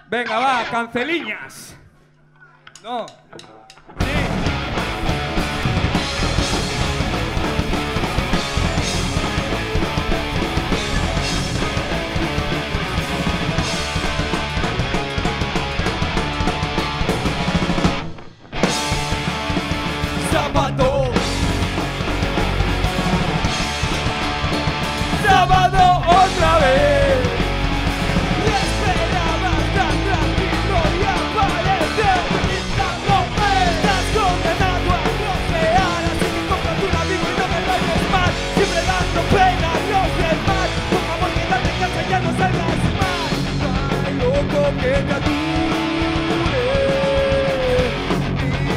Venga, va, canceliñas. No. Sábado, sábado otra vez. Y esperabas tan tranquilo y aparecer gritándome. Estás condenado a bloquear, así que cómprate un amigo y no me vayas mal. Siempre dando pena a los demás. Por favor, quédate en casa y ya no salgas más. Ay, loco, que te ature.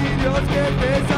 Y Dios que te salve.